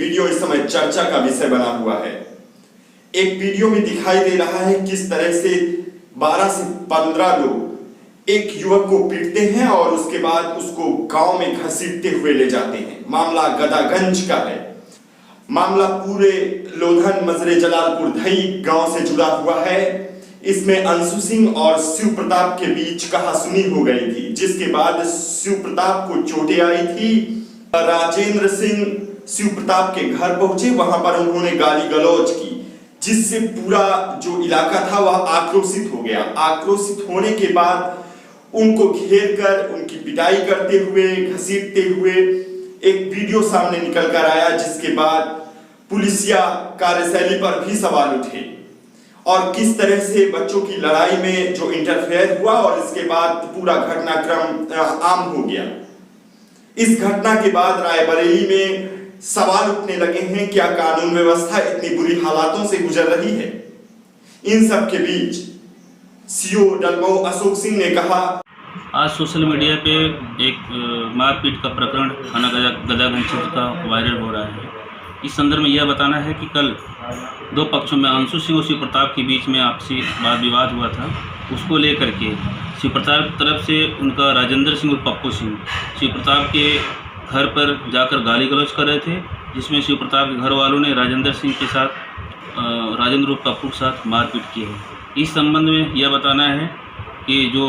Video इस समय चर्चा का विषय बना हुआ है। एक वीडियो में दिखाई दे रहा है किस तरह से 12 से 15 लोग एक युवक को पीटते हैं और उसके बाद उसको गांव में घसीटते हुए ले जाते हैं। मामला गदागंज का है। मामला पूरे लोधन मजरे जलालपुर धई गांव से जुड़ा हुआ है। इसमें अंशु सिंह और शिव प्रताप के बीच कहासुनी हो गई थी, जिसके बाद शिव प्रताप को चोटें आई थी। राजेंद्र सिंह शिव प्रताप के घर पहुंचे, वहां पर उन्होंने गाली गलौज की, जिससे पूरा जो इलाका था वह आक्रोशित हो गया। आक्रोशित होने के बाद उनको घेर कर उनकी पिटाई करते हुए, घसीटते हुए एक वीडियो सामने निकल कर आया, जिसके बाद पुलिसिया कार्यशैली पर भी सवाल उठे और किस तरह से बच्चों की लड़ाई में जो इंटरफेयर हुआ और इसके बाद पूरा घटनाक्रम आम हो गया। इस घटना के बाद रायबरेली में सवाल उठने लगे हैं, क्या कानून व्यवस्था इतनी बुरी हालातों से गुजर रही है। इन सब के बीच सीओ डलमऊ अशोक सिंह ने कहा, आज सोशल मीडिया पे एक मारपीट का प्रकरण थाना गदागंज क्षेत्र का वायरल हो रहा है। इस संदर्भ में यह बताना है कि कल दो पक्षों में अंशु सिंह और शिव प्रताप के बीच में आपसी वाद विवाद हुआ था। उसको लेकर के शिव प्रताप की तरफ से उनका राजेंद्र सिंह और पप्पू सिंह शिव प्रताप के घर पर जाकर गाली गलौज कर रहे थे, जिसमें शिव प्रताप के घर वालों ने राजेंद्र सिंह के साथ राजेंद्र और पप्पू के साथ मारपीट की है। इस संबंध में यह बताना है कि जो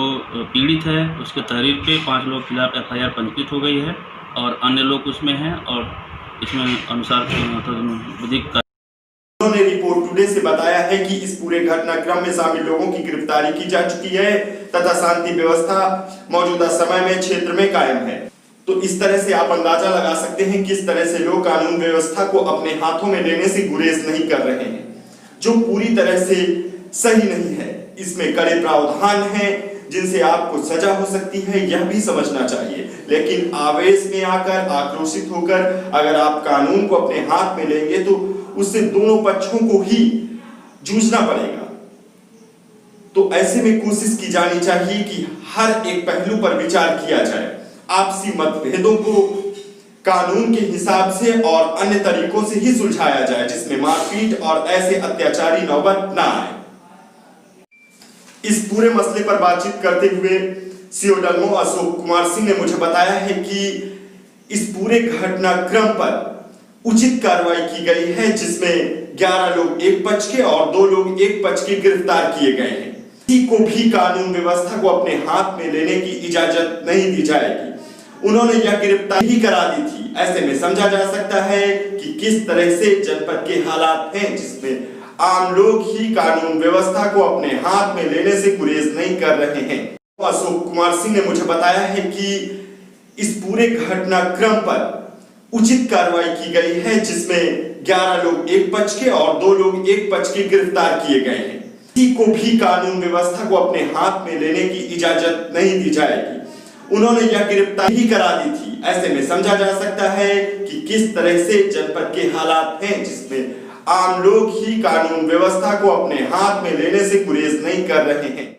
पीड़ित है उसके तहरीर पे 5 लोग खिलाफ FIR पंजीकृत हो गई है और अन्य लोग उसमें हैं और इसमें अनुसार विधिक। उन्होंने रिपोर्ट टुडे से बताया है कि इस पूरे घटनाक्रम में शामिल लोगों की गिरफ्तारी की जा चुकी है तथा शांति व्यवस्था मौजूदा समय में क्षेत्र में कायम है। तो इस तरह से आप अंदाजा लगा सकते हैं किस तरह से लोग कानून व्यवस्था को अपने हाथों में लेने से गुरेज नहीं कर रहे हैं, जो पूरी तरह से सही नहीं है। इसमें कड़े प्रावधान हैं जिनसे आपको सजा हो सकती है, यह भी समझना चाहिए। लेकिन आवेश में आकर, आक्रोशित होकर अगर आप कानून को अपने हाथ में लेंगे तो उससे दोनों पक्षों को ही जूझना पड़ेगा। तो ऐसे में कोशिश की जानी चाहिए कि हर एक पहलू पर विचार किया जाए। आपसी मतभेदों को कानून के हिसाब से और अन्य तरीकों से ही सुलझाया जाए, जिसमें मारपीट और ऐसे अत्याचारी नौबत ना आए। इस पूरे मसले पर बातचीत करते हुए सीओ डलमऊ अशोक कुमार सिंह ने मुझे बताया है कि इस पूरे घटनाक्रम पर उचित कार्रवाई की गई है, जिसमें 11 लोग एक पक्ष के और 2 लोग एक पक्ष के गिरफ्तार किए गए हैं। किसी को भी कानून व्यवस्था को अपने हाथ में लेने की इजाजत नहीं दी जाएगी। उन्होंने यह गिरफ्तारी करा दी थी। ऐसे में समझा जा सकता है कि किस तरह से जनपद के हालात हैं, जिसमें आम लोग ही कानून व्यवस्था को अपने हाथ में लेने से गुरेज नहीं कर रहे हैं। अशोक कुमार सिंह ने मुझे बताया है कि इस पूरे घटनाक्रम पर उचित कार्रवाई की गई है, जिसमें 11 लोग एक पक्ष के और 2 लोग एक पक्ष के गिरफ्तार किए गए हैं। किसी को भी कानून व्यवस्था को अपने हाथ में लेने की इजाजत नहीं दी जाएगी। उन्होंने यह गिरफ्तारी करा दी थी। ऐसे में समझा जा सकता है कि किस तरह से जनपद के हालात हैं, जिसमें आम लोग ही कानून व्यवस्था को अपने हाथ में लेने से गुरेज नहीं कर रहे हैं।